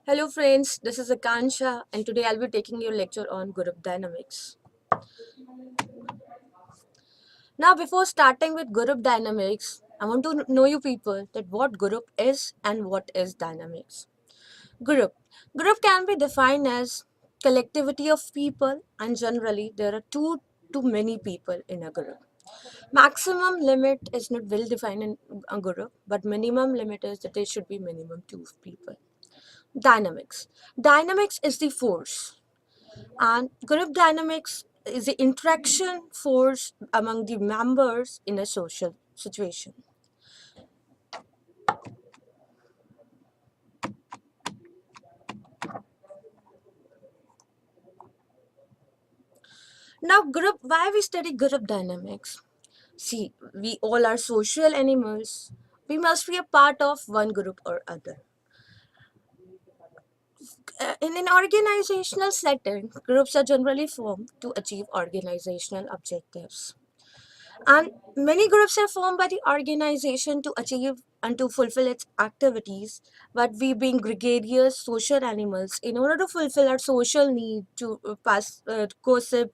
Hello friends, this is Akansha and today I'll be taking your lecture on group dynamics. Now before starting with group dynamics, I want to know you people that what group is and what is dynamics. Group. Group can be defined as collectivity of people and generally there are two to many people in a group. Maximum limit is not well defined in a group but minimum limit is that there should be minimum two people. Dynamics. Dynamics is the force and group dynamics is the interaction force among the members in a social situation. Now, why we study group dynamics? See, we all are social animals. We must be a part of one group or other. In an organizational setting, groups are generally formed to achieve organizational objectives. And many groups are formed by the organization to achieve and to fulfill its activities. But we, being gregarious social animals, in order to fulfill our social need to gossip,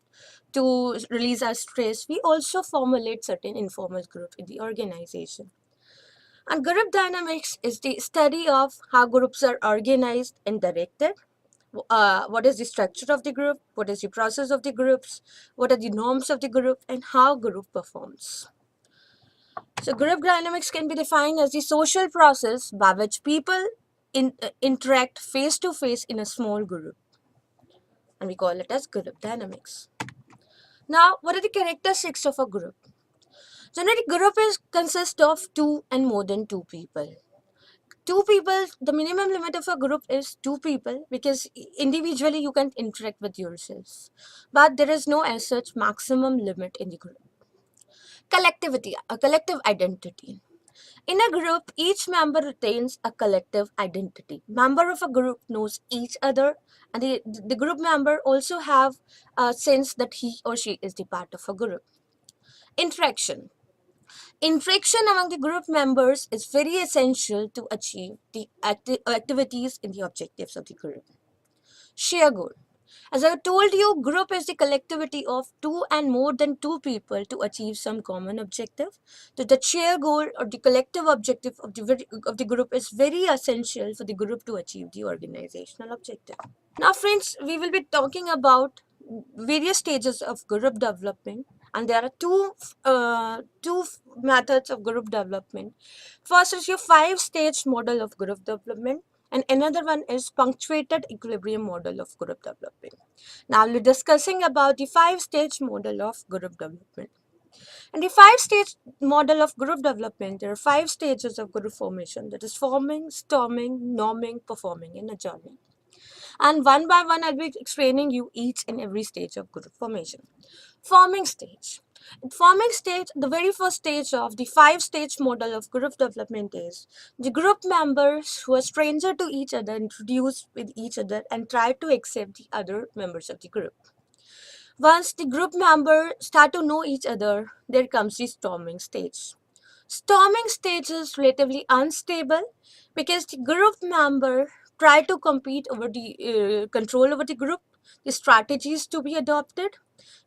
to release our stress, we also formulate certain informal groups in the organization. And group dynamics is the study of how groups are organized and directed. What is the structure of the group? What is the process of the groups? What are the norms of the group? And how group performs? So, group dynamics can be defined as the social process by which people interact face to face in a small group, and we call it as group dynamics. Now, what are the characteristics of a group? Generally, group is consists of two and more than two people. Two people, the minimum limit of a group is two people because individually you can interact with yourselves, but there is no as such maximum limit in the group. Collectivity, a collective identity. In a group, each member retains a collective identity. Member of a group knows each other, and the group member also have a sense that he or she is the part of a group. Interaction. Interaction among the group members is very essential to achieve the activities and the objectives of the group. Share goal. As I told you, group is the collectivity of two and more than two people to achieve some common objective. So the share goal or the collective objective of the group is very essential for the group to achieve the organizational objective. Now, friends, we will be talking about various stages of group development, and there are two methods of group development. First is your five-stage model of group development, and another one is punctuated equilibrium model of group development. Now, we're discussing about the five-stage model of group development. In the five-stage model of group development, there are five stages of group formation, that is forming, storming, norming, performing, and adjourning. And one by one, I'll be explaining you each and every stage of group formation. Forming stage. In forming stage, the very first stage of the five-stage model of group development is the group members who are stranger to each other introduce with each other and try to accept the other members of the group. Once the group members start to know each other, there comes the storming stage. Storming stage is relatively unstable because the group member try to compete over the control over the group, the strategies to be adopted,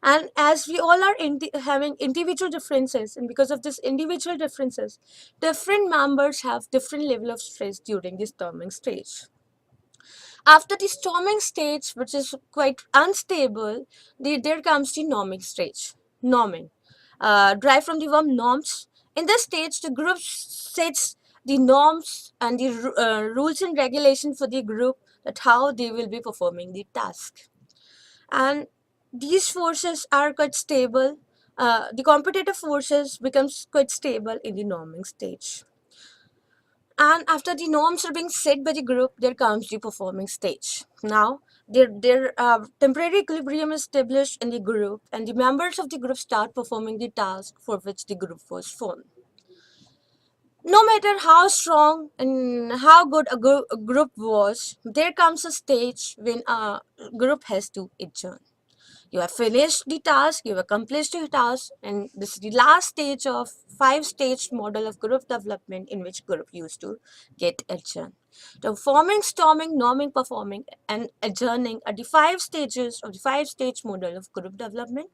and as we all are having individual differences, and because of this individual differences, different members have different level of stress during the storming stage. After the storming stage, which is quite unstable, there comes the norming stage. Norming, derived from the verb norms. In this stage, the group sets the norms and the rules and regulations for the group that how they will be performing the task. And these forces are quite stable. The competitive forces becomes quite stable in the norming stage. And after the norms are being set by the group, there comes the performing stage. Now, their temporary equilibrium is established in the group, and the members of the group start performing the task for which the group was formed. No matter how strong and how good a group was, there comes a stage when a group has to adjourn. You have finished the task, you have accomplished your task, and this is the last stage of five-stage model of group development in which group used to get adjourned. So forming, storming, norming, performing, and adjourning are the five stages of the five-stage model of group development.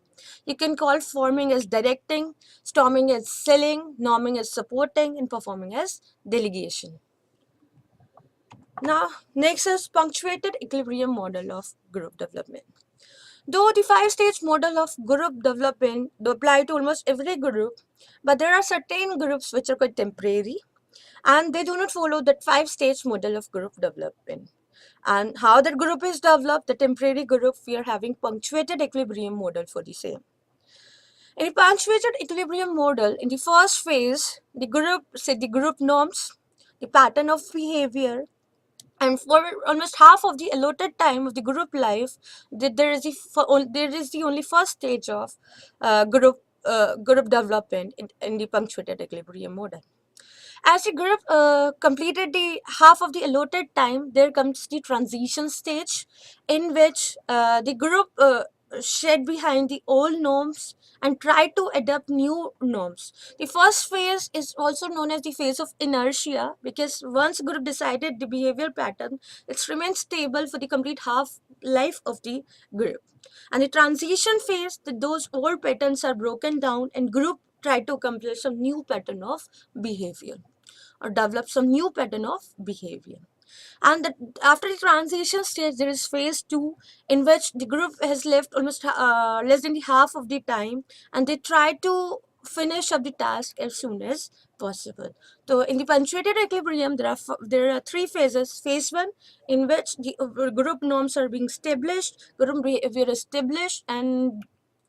You can call forming as directing, storming as selling, norming as supporting, and performing as delegation. Now, next is punctuated equilibrium model of group development. Though the five-stage model of group development do apply to almost every group, but there are certain groups which are quite temporary and they do not follow that five-stage model of group development. And how that group is developed, the temporary group, we are having punctuated equilibrium model for the same. In the punctuated equilibrium model, in the first phase, the group set the group norms, the pattern of behavior, and for almost half of the allotted time of the group life, there is the only first stage of group development in the punctuated equilibrium model. As the group completed the half of the allotted time, there comes the transition stage in which the group shed behind the old norms and try to adopt new norms. The first phase is also known as the phase of inertia because once group decided the behavioral pattern, it remains stable for the complete half life of the group. And the transition phase, those old patterns are broken down and group try to accomplish some new pattern of behavior or develop some new pattern of behavior. And after the transition stage, there is phase two, in which the group has left almost less than the half of the time, and they try to finish up the task as soon as possible. So, in the punctuated equilibrium, there are three phases. Phase one, in which the group norms are being established, group behavior is established, and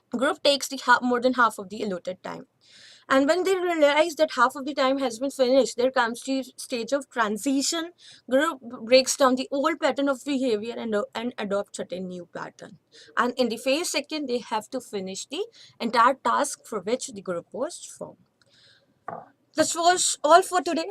group takes the more than half of the allotted time. And when they realize that half of the time has been finished, there comes the stage of transition. Group breaks down the old pattern of behavior and adopts certain new pattern. And in the phase second, they have to finish the entire task for which the group was formed. This was all for today.